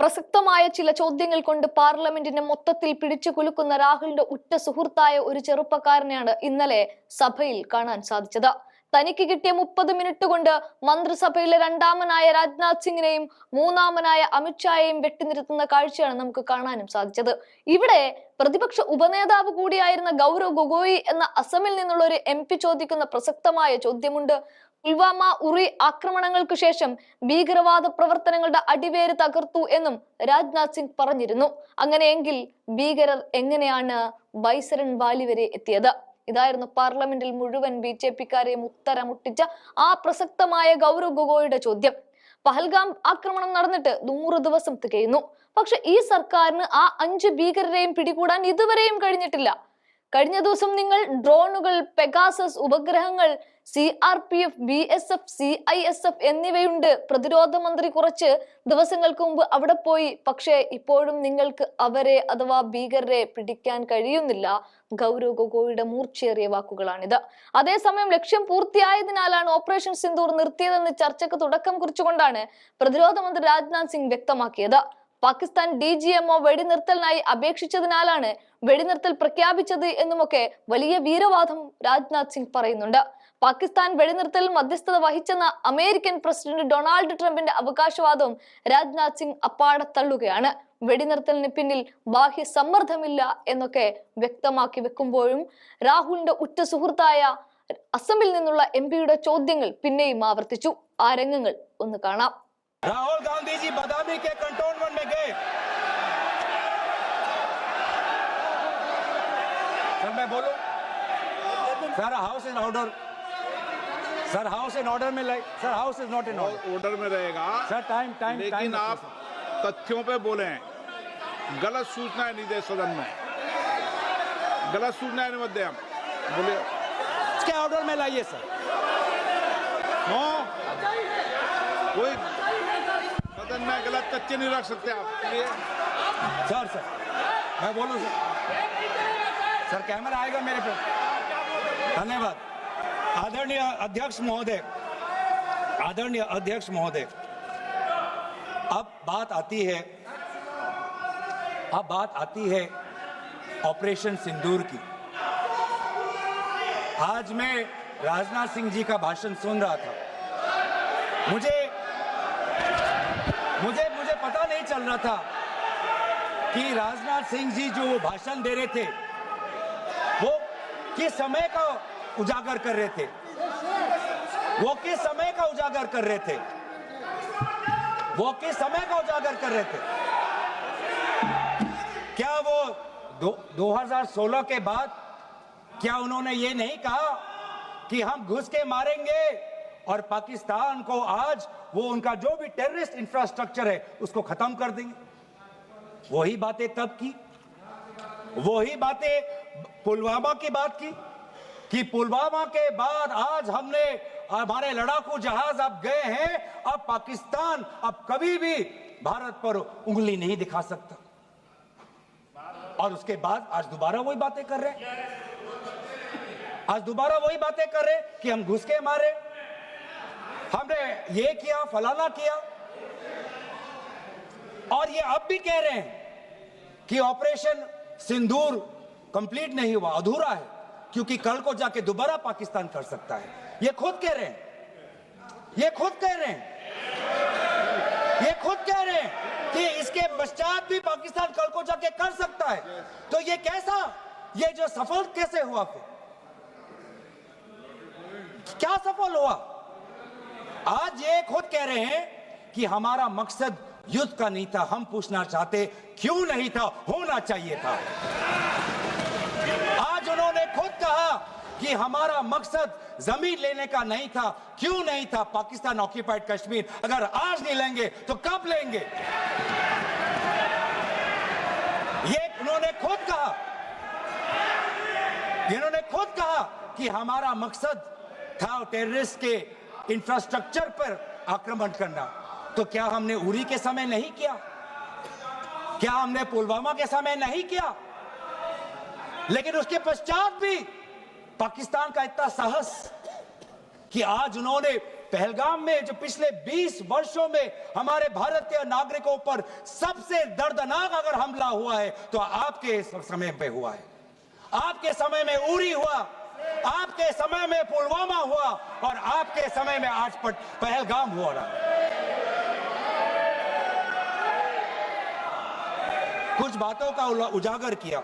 പ്രസക്തമായ ചില ചോദ്യങ്ങൾ കൊണ്ട് പാർലമെന്റിനെ മൊത്തത്തിൽ പിടിച്ചു കുലുക്കുന്ന രാഹുലിന്റെ ഉറ്റ സുഹൃത്തായ ഒരു ചെറുപ്പക്കാരനെയാണ് ഇന്നലെ സഭയിൽ കാണാൻ സാധിച്ചത്. തനിക്ക് കിട്ടിയ 30 മിനിറ്റ് കൊണ്ട് മന്ത്രിസഭയിലെ രണ്ടാമനായ രാജ്നാഥ് സിംഗിനെയും മൂന്നാമനായ അമിത്ഷായെയും വെട്ടിനിരത്തുന്ന കാഴ്ചയാണ് നമുക്ക് കാണാനും സാധിച്ചത്. ഇവിടെ പ്രതിപക്ഷ ഉപനേതാവ് കൂടിയായിരുന്ന ഗൗരവ് ഗൊഗോയി എന്ന അസമിൽ നിന്നുള്ള ഒരു MP ചോദിക്കുന്ന പ്രസക്തമായ ചോദ്യമുണ്ട്. പുൽവാമ ഉറി ആക്രമണങ്ങൾക്ക് ശേഷം ഭീകരവാദ പ്രവർത്തനങ്ങളുടെ അടിവേര് തകർത്തു എന്നും രാജ്നാഥ് സിംഗ് പറഞ്ഞിരുന്നു. അങ്ങനെയെങ്കിൽ ഭീകരർ എങ്ങനെയാണ് ബൈസരൺ വാലി വരെ എത്തിയത്? ഇതായിരുന്നു പാർലമെന്റിൽ മുഴുവൻ BJP-ക്കാരെയും ഉത്തരമുട്ടിച്ച ആ പ്രസക്തമായ ഗൗരവ് ഗൊഗോയിയുടെ ചോദ്യം. പഹൽഗാം ആക്രമണം നടന്നിട്ട് 100 ദിവസം തികയുന്നു. പക്ഷെ ഈ സർക്കാരിന് ആ 5 ഭീകരരെയും പിടികൂടാൻ ഇതുവരെയും കഴിഞ്ഞിട്ടില്ല. കഴിഞ്ഞ ദിവസം നിങ്ങൾ ഡ്രോണുകൾ, പെഗാസസ് ഉപഗ്രഹങ്ങൾ, CRPF, BSF, CISF എന്നിവയുണ്ട്. പ്രതിരോധ മന്ത്രി കുറച്ച് ദിവസങ്ങൾക്ക് മുമ്പ് അവിടെ പോയി. പക്ഷേ ഇപ്പോഴും നിങ്ങൾക്ക് അവരെ അഥവാ ഭീകരരെ പിടിക്കാൻ കഴിയുന്നില്ല. ഗൗരവ് ഗൊഗോയിയുടെ മൂർച്ചയേറിയ വാക്കുകളാണിത്. അതേസമയം ലക്ഷ്യം പൂർത്തിയായതിനാലാണ് ഓപ്പറേഷൻ സിന്ദൂർ നിർത്തിയതെന്ന് ചർച്ചയ്ക്ക് തുടക്കം കുറിച്ചുകൊണ്ടാണ് പ്രതിരോധ മന്ത്രി രാജ്നാഥ് സിംഗ് വ്യക്തമാക്കിയത്. പാകിസ്ഥാൻ DGMO വെടിനിർത്തലിനായി അപേക്ഷിച്ചതിനാലാണ് വെടിനിർത്തൽ പ്രഖ്യാപിച്ചത് എന്നുമൊക്കെ വലിയ വീരവാദം രാജ്നാഥ് സിംഗ് പറയുന്നുണ്ട്. പാകിസ്ഥാൻ വെടിനിർത്തലിൽ മധ്യസ്ഥത വഹിച്ചെന്ന അമേരിക്കൻ പ്രസിഡന്റ് ഡൊണാൾഡ് ട്രംപിന്റെ അവകാശവാദവും രാജ്നാഥ് സിംഗ് അപ്പാടെ തള്ളുകയാണ്. വെടിനിർത്തലിന് പിന്നിൽ ബാഹ്യ സമ്മർദ്ദമില്ല എന്നൊക്കെ വ്യക്തമാക്കി വെക്കുമ്പോഴും രാഹുലിന്റെ ഉറ്റ സുഹൃത്തായ അസമിൽ നിന്നുള്ള MP-യുടെ ചോദ്യങ്ങൾ പിന്നെയും ആവർത്തിച്ചു. ആ രംഗങ്ങൾ ഒന്ന് കാണാം. राहुल गांधी जी बदामी के कंटोनमेंट में गए। सर मैं बोलूं? Sir house in order. Sir house in order में sir house is not in order में रहेगा सर। टाइम लेकिन आप तथ्यों पे बोले, गलत सूचना नहीं दे सदन में, गलत सूचना नहीं मत दे। हम बोले इसके ऑर्डर में लाइए सर। कोई सदन में गलत तथ्य नहीं रख सकते आप। सर मैं बोलूं सर कैमरा आएगा मेरे पे। धन्यवाद। आदरणीय अध्यक्ष महोदय, अब बात आती है ऑपरेशन सिंदूर की। आज मैं राजनाथ सिंह जी का भाषण सुन रहा था। मुझे पता नहीं चल रहा था कि राजनाथ सिंह जी जो भाषण दे रहे थे वो किस समय का उजागर कर रहे थे। क्या वो 2016 के बाद क्या उन्होंने ये नहीं कहा कि हम घुस के मारेंगे और पाकिस्तान को आज वो उनका जो भी टेररिस्ट इंफ्रास्ट्रक्चर है उसको खत्म कर देंगे? वही बातें तब की, वही बातें पुलवामा की बात की कि पुलवामा के बाद आज हमारे लड़ाकू जहाज अब गए हैं, अब पाकिस्तान अब कभी भी भारत पर उंगली नहीं दिखा सकता। और उसके बाद आज दोबारा वही बातें कर रहे हैं। कि हम घुस के मारे, हमने ये किया, फलाना किया। और ये अब भी कह रहे हैं कि ऑपरेशन सिंदूर कंप्लीट नहीं हुआ, अधूरा है, क्योंकि कल को जाके दोबारा पाकिस्तान कर सकता है। ये खुद कह रहे हैं कि इसके पश्चात भी पाकिस्तान कल को जाके कर सकता है। तो ये जो सफल कैसे हुआ? फिर क्या सफल हुआ? आज ये खुद कह रहे हैं कि हमारा मकसद युद्ध का नहीं था। हम पूछना चाहते क्यों नहीं था, होना चाहिए था। आज उन्होंने खुद कहा कि हमारा मकसद जमीन लेने का नहीं था। क्यों नहीं था? पाकिस्तान ऑक्यूपाइड कश्मीर अगर आज नहीं लेंगे तो कब लेंगे? ये उन्होंने खुद कहा कि हमारा मकसद था टेररिस्ट के इंफ्रास्ट्रक्चर पर आक्रमण करना। तो क्या हमने उरी के समय नहीं किया? क्या हमने पुलवामा के समय नहीं किया? लेकिन उसके पश्चात भी पाकिस्तान का इतना साहस कि आज उन्होंने पहलगाम में जो पिछले 20 वर्षों में हमारे भारतीय नागरिकों पर सबसे दर्दनाक अगर हमला हुआ है तो आपके समय पे हुआ है। आपके समय में उरी हुआ, आपके समय में पुलवामा हुआ और आपके समय में आज पहलगाम हो रहा है। कुछ बातों का उजागर किया,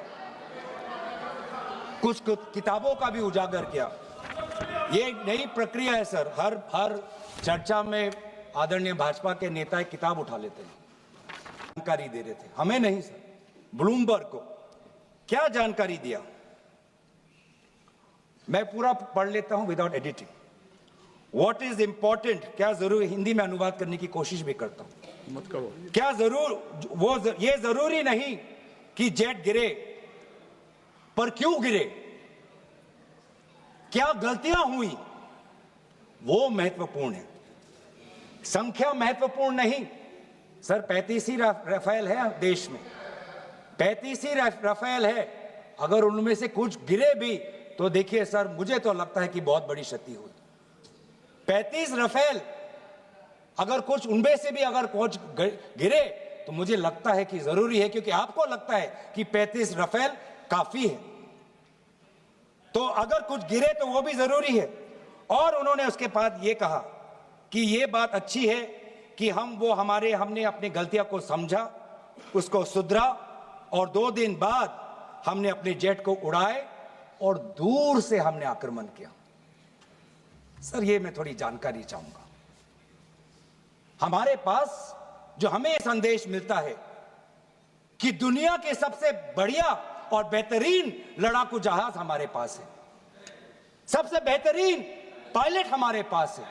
कुछ किताबों का भी उजागर किया। ये एक नई प्रक्रिया है सर। हर चर्चा में आदरणीय भाजपा के नेता एक किताब उठा लेते हैं, जानकारी दे रहे थे। हमें नहीं सर, ब्लूमबर्ग को क्या जानकारी दिया, मैं पूरा पढ़ लेता हूं without editing. What is important, क्या जरूरी, हिंदी में अनुवाद करने की कोशिश भी करता हूं। मत करो। क्या ये जरूरी नहीं कि जेट गिरे, पर क्यों गिरे, क्या गलतियां हुई, वो महत्वपूर्ण है। संख्या महत्वपूर्ण नहीं सर। 35 ही राफेल है देश में, 35 ही राफेल है। अगर उनमें से कुछ गिरे भी तो देखिए सर, मुझे तो लगता है कि बहुत बड़ी क्षति हुई। 35 राफेल, अगर कुछ उनमें से भी अगर कुछ गिरे तो मुझे लगता है कि जरूरी है, क्योंकि आपको लगता है कि 35 राफेल काफी है, तो अगर कुछ गिरे तो वो भी जरूरी है। और उन्होंने उसके बाद ये कहा कि ये बात अच्छी है कि हमने अपनी गलतियां को समझा, उसको सुधरा और 2 दिन बाद हमने अपने जेट को उड़ाए और दूर से हमने आक्रमण किया। सर ये मैं थोड़ी जानकारी चाहूंगा। हमारे पास जो हमें संदेश मिलता है कि दुनिया के सबसे बढ़िया और बेहतरीन लड़ाकू जहाज हमारे पास है, सबसे बेहतरीन पायलट हमारे पास है,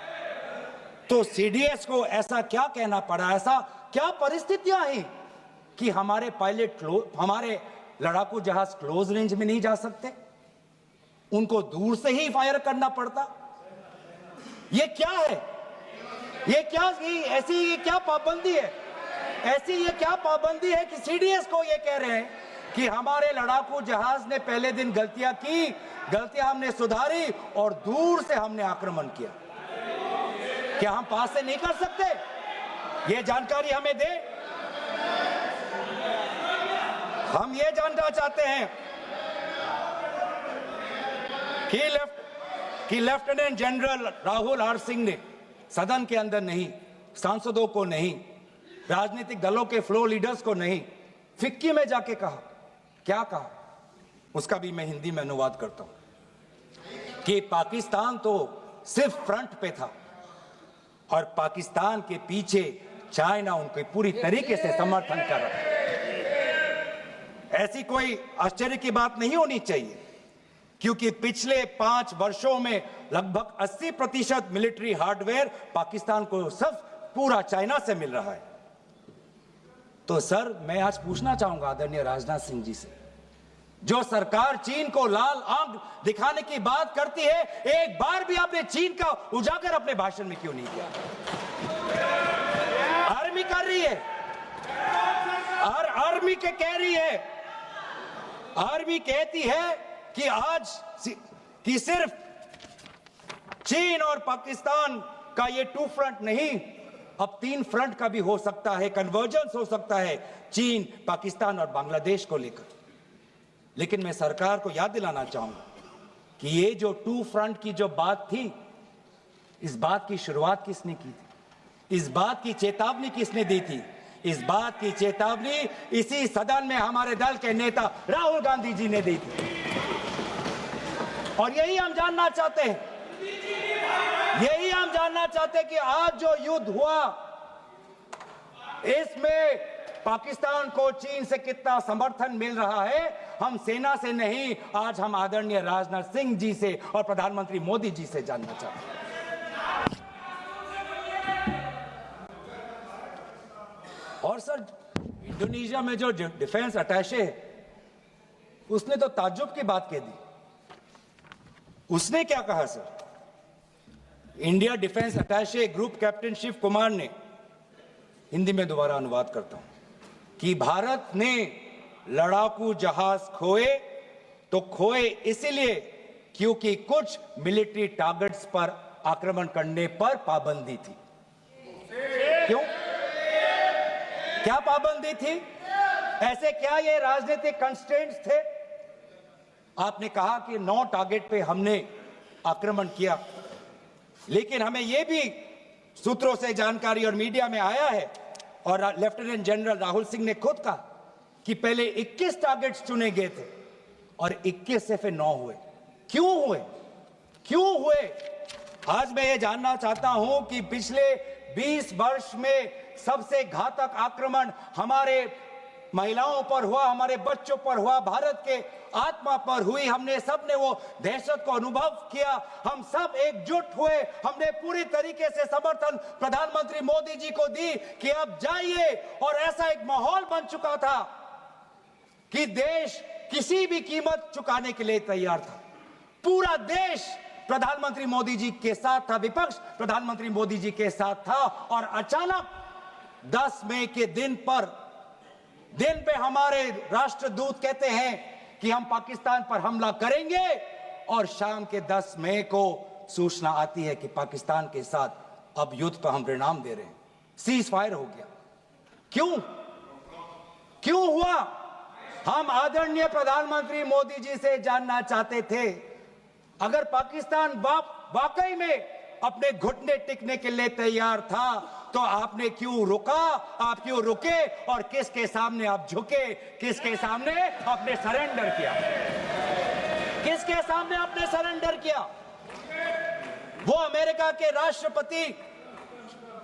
तो सीडीएस को ऐसा क्या कहना पड़ा, ऐसा क्या परिस्थितियां हैं कि हमारे पायलट हमारे लड़ाकू जहाज क्लोज रेंज में नहीं जा सकते, उनको दूर से ही फायर करना पड़ता। ये क्या है, ये क्या पाबंदी है, ऐसी ये क्या पाबंदी है कि सीडीएस को ये कह रहे हैं कि हमारे लड़ाकू जहाज ने पहले दिन गलतियां की, गलतियां हमने सुधारी और दूर से हमने आक्रमण किया। क्या हम पास से नहीं कर सकते? ये जानकारी हमें दे। हम ये जानना चाहते हैं कि lieutenant general Rahul R Singh ने सदन के अंदर नहीं, सांसदों को नहीं, राजनीतिक दलों के फ्लोर लीडर्स को नहीं, फिक्की में जाके कहा, क्या कहा उसका भी मैं हिंदी में अनुवाद करता हूं कि पाकिस्तान तो सिर्फ फ्रंट पे था और पाकिस्तान के पीछे चाइना उनके पूरी तरीके से समर्थन कर रहा है। ऐसी कोई आश्चर्य की बात नहीं होनी चाहिए, क्योंकि पिछले 5 वर्षों में लगभग 80% मिलिट्री हार्डवेयर पाकिस्तान को सब पूरा चाइना से मिल रहा है। तो सर मैं आज पूछना चाहूंगा आदरणीय राजनाथ सिंह जी से, जो सरकार चीन को लाल आंख दिखाने की बात करती है, एक बार भी आपने चीन का उजागर अपने भाषण में क्यों नहीं किया? आर्मी कर रही है, आर्मी के कह रही है, आर्मी कहती है कि आज कि सिर्फ चीन और पाकिस्तान का ये 2 फ्रंट नहीं, अब 3 फ्रंट का भी हो सकता है, कन्वर्जेंस हो सकता है चीन, पाकिस्तान और बांग्लादेश को लेकर। लेकिन मैं सरकार को याद दिलाना चाहूंगा कि ये जो 2 फ्रंट की जो बात थी, इस बात की शुरुआत किसने की थी? इस बात की चेतावनी किसने दी थी? इस बात की चेतावनी इसी सदन में हमारे दल के नेता राहुल गांधी जी ने दी थी। और यही हम जानना चाहते हैं, यही हम जानना चाहते हैं कि आज जो युद्ध हुआ, इसमें पाकिस्तान को चीन से कितना समर्थन मिल रहा है। हम सेना से नहीं, आज हम आदरणीय राजनाथ सिंह जी से और प्रधानमंत्री मोदी जी से जानना चाहते हैं। और सर इंडोनेशिया में जो डिफेंस अटैचे है, उसने तो ताज्जुब की बात कह दी। उसने क्या कहा sir? India defence attache group captain Shiv Kumar ने, हिंदी में दोबारा अनुवाद करता हूं, कि भारत ने लड़ाकू जहाज खोए तो खोए इसलिए क्योंकि कुछ मिलिट्री टारगेट्स पर आक्रमण करने पर पाबंदी थी। क्यों? क्या पाबंदी थी? ऐसे क्या ये राजनीतिक कंस्ट्रेंट्स थे? आपने कहा कि 9 टारगेट पे हमने आक्रमण किया, लेकिन हमें यह भी सूत्रों से जानकारी और मीडिया में आया है, और लेफ्टिनेंट जनरल राहुल सिंह ने खुद कहा कि पहले 21 टारगेट्स चुने गए थे और 21 से फिर 9 हुए। क्यों हुए? क्यों हुए? आज मैं ये जानना चाहता हूं कि पिछले 20 वर्ष में सबसे घातक आक्रमण हमारे महिलाओं पर हुआ, हमारे बच्चों पर हुआ, भारत के आत्मा पर हुई। हमने सबने वो दहशत को अनुभव किया, हम सब एकजुट हुए, हमने पूरी तरीके से समर्थन प्रधानमंत्री मोदी जी को दी कि अब जाइए, और ऐसा एक माहौल बन चुका था कि देश किसी भी कीमत चुकाने के लिए तैयार था। पूरा देश प्रधानमंत्री मोदी जी के साथ था, विपक्ष प्रधानमंत्री मोदी जी के साथ था, और अचानक 10 मई के दिन पे हमारे राष्ट्रदूत कहते हैं कि हम पाकिस्तान पर हमला करेंगे, और शाम के 10 मई को सूचना आती है कि पाकिस्तान के साथ अब युद्ध पर हम परिणाम दे रहे हैं, सीज फायर हो गया। क्यों? क्यों हुआ? हम आदरणीय प्रधानमंत्री मोदी जी से जानना चाहते थे, अगर पाकिस्तान वाकई में अपने घुटने टिकने के लिए तैयार था तो आपने क्यों रुका? आप क्यों रुके? और किसके सामने आप झुके? किसके सामने आपने सरेंडर किया? किसके सामने आपने सरेंडर किया? वो अमेरिका के राष्ट्रपति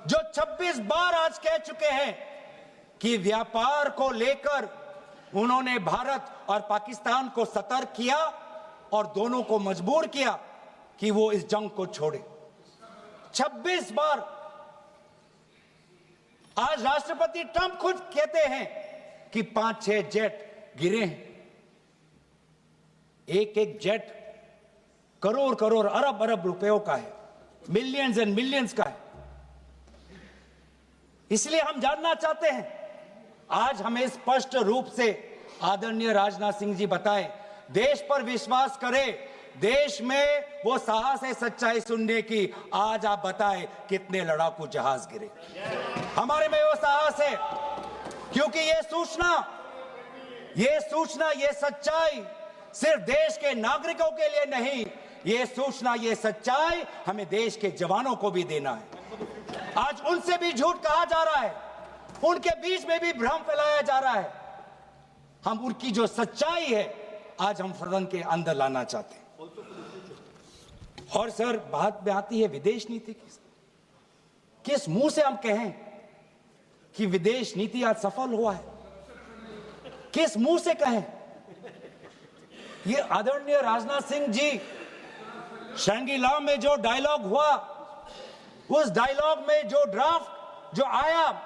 जो 26 बार आज कह चुके हैं कि व्यापार को लेकर उन्होंने भारत और पाकिस्तान को सतर्क किया और दोनों को मजबूर किया कि वो इस जंग को छोड़े। 26 बार। आज राष्ट्रपति ट्रंप खुद कहते हैं कि 5-6 जेट गिरे हैं। एक जेट करोड़ अरब रुपयों का है, मिलियंस एंड मिलियंस का है। इसलिए हम जानना चाहते हैं, आज हमें स्पष्ट रूप से आदरणीय राजनाथ सिंह जी बताएं, देश पर विश्वास करें, देश में वो साहस है सच्चाई सुनने की। आज आप बताएं कितने लड़ाकू जहाज गिरे? हमारे में वो साहस है, क्योंकि ये सूचना, ये सच्चाई सिर्फ देश के नागरिकों के लिए नहीं, ये सूचना, ये सच्चाई हमें देश के जवानों को भी देना है। आज उनसे भी झूठ कहा जा रहा है, उनके बीच में भी भ्रम फैलाया जा रहा है। हम उनकी जो सच्चाई है आज हम सदन के अंदर लाना चाहते हैं। और सर, बात में आती है विदेश नीति की। किस मुंह से हम कहें कि विदेश नीति आज सफल हुआ है? किस मुंह से कहें? ये आदरणीय राजनाथ सिंह जी, शंगीला में जो डायलॉग हुआ, उस डायलॉग में जो ड्राफ्ट जो आया,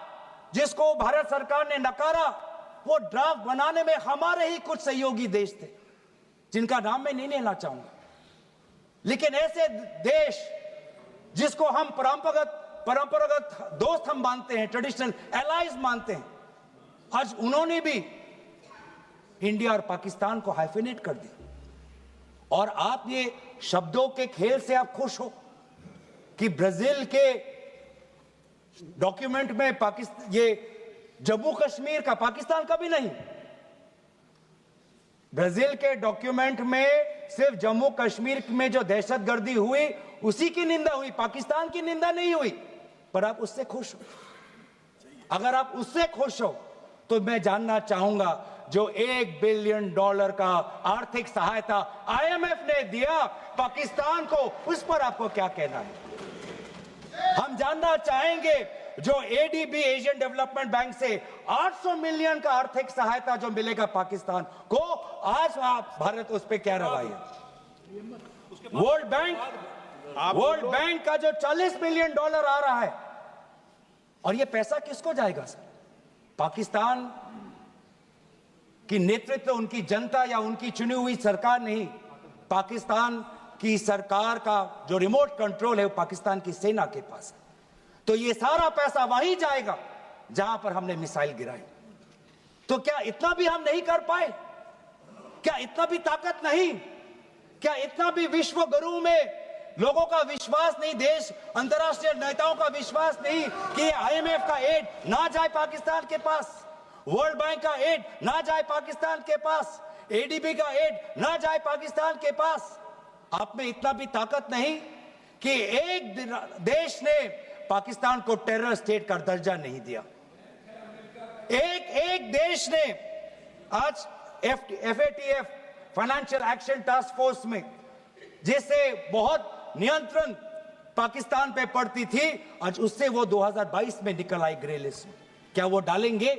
जिसको भारत सरकार ने नकारा, वो ड्राफ्ट बनाने में हमारे ही कुछ सहयोगी देश थे, जिनका नाम मैं नहीं लेना चाहूंगा। लेकिन ऐसे देश जिसको हम परंपरागत दोस्त हम मानते हैं, ट्रेडिशनल एलाइज मानते हैं, आज उन्होंने भी इंडिया और पाकिस्तान को हाइफिनेट कर दिया। और आप ये शब्दों के खेल से आप खुश हो कि ब्राजील के डॉक्यूमेंट में पाकिस्तान, ये जम्मू कश्मीर का, पाकिस्तान का भी नहीं, ब्राजील के डॉक्यूमेंट में सिर्फ जम्मू कश्मीर में जो दहशतगर्दी हुई उसी की निंदा हुई, पाकिस्तान की निंदा नहीं हुई। पर आप उससे खुश हो? अगर आप उससे खुश हो तो मैं जानना चाहूंगा, जो $1 बिलियन का आर्थिक सहायता IMF ने दिया पाकिस्तान को, उस पर आपको क्या कहना है? हम जानना चाहेंगे, जो ADB, एशियन डेवलपमेंट बैंक से 800 मिलियन का आर्थिक सहायता जो मिलेगा पाकिस्तान को, आज भारत उस पर क्या रवैया? वर्ल्ड बैंक का जो $40 मिलियन आ रहा है, और ये पैसा किसको जाएगा सर? पाकिस्तान की नेतृत्व उनकी जनता या उनकी चुनी हुई सरकार नहीं, पाकिस्तान की सरकार का जो रिमोट कंट्रोल है वो पाकिस्तान की सेना के पास है। तो ये सारा पैसा वहीं जाएगा जहां पर हमने मिसाइल गिराई। तो क्या इतना भी हम नहीं कर पाए? क्या इतना भी ताकत नहीं? क्या इतना भी विश्व गुरु में लोगों का विश्वास नहीं, देश अंतर्राष्ट्रीय नेताओं का विश्वास नहीं कि आईएमएफ का एड ना जाए पाकिस्तान के पास, वर्ल्ड बैंक का एड ना जाए पाकिस्तान के पास, एडीबी का एड ना जाए पाकिस्तान के पास। आप में इतना भी ताकत नहीं कि एक देश ने पाकिस्तान को टेरर स्टेट का दर्जा नहीं दिया। एक देश ने आज FATF financial action task force में, जिससे बहुत नियंत्रण पाकिस्तान पे पड़ती थी, आज उससे वो 2022 में निकल आई ग्रे लिस्ट में। क्या वो डालेंगे?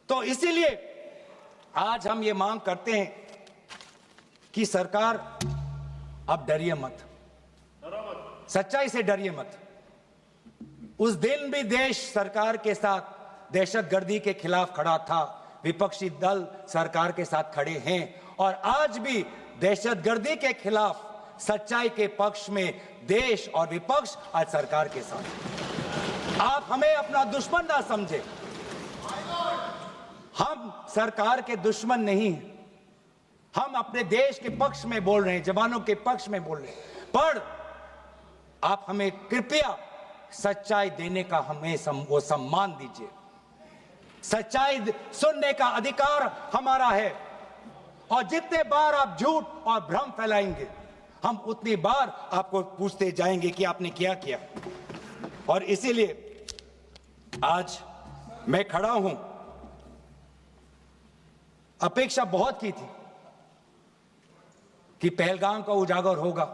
तो इसीलिए आज हम ये मांग करते हैं कि सरकार अब डरिए मत, सच्चाई से डरिए मत। उस दिन भी देश सरकार के साथ दहशतगर्दी के खिलाफ खड़ा था, विपक्षी दल सरकार के साथ खड़े हैं, और आज भी दहशतगर्दी के खिलाफ सच्चाई के पक्ष में देश और विपक्ष आज सरकार के साथ। आप हमें अपना दुश्मन ना समझे, हम सरकार के दुश्मन नहीं हैं, हम अपने देश के पक्ष में बोल रहे हैं, जवानों के पक्ष में बोल रहे हैं। पर आप हमें कृपया सच्चाई देने का हमें वो सम्मान दीजिए। सच्चाई सुनने का अधिकार हमारा है, और जितने बार आप झूठ और भ्रम फैलाएंगे, हम उतनी बार आपको पूछते जाएंगे कि आपने क्या किया। और इसीलिए आज मैं खड़ा हूं। अपेक्षा बहुत की थी कि पहलगाम का उजागर होगा,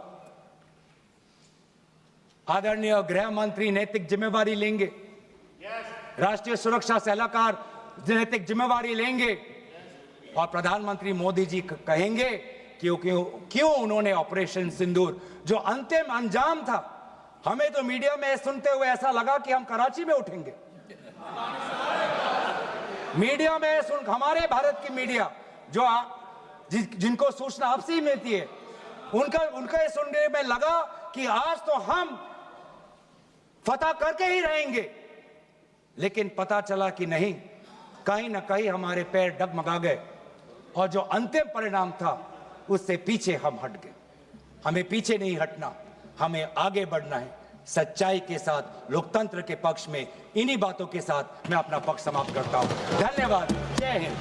आदरणीय गृह मंत्री नैतिक जिम्मेवारी लेंगे, राष्ट्रीय सुरक्षा सलाहकार नैतिक जिम्मेवारी लेंगे, और प्रधानमंत्री मोदी जी कहेंगे क्यों उन्होंने ऑपरेशन सिंदूर, जो अंतिम अंजाम था, हमें तो मीडिया में सुनते हुए ऐसा लगा कि हम कराची में उठेंगे। मीडिया में हमारे भारत की मीडिया जो जिनको सूचना अब से मिलती है, उनका सुनने में लगा कि आज तो हम फतह करके ही रहेंगे, लेकिन पता चला कि नहीं, कहीं ना कहीं हमारे पैर डगमगा गए, और जो अंतिम परिणाम था उससे पीछे हम हट गए। हमें पीछे नहीं हटना, हमें आगे बढ़ना है, सच्चाई के साथ, लोकतंत्र के पक्ष में। इन्हीं बातों के साथ मैं अपना पक्ष समाप्त करता हूं। धन्यवाद। जय हिंद।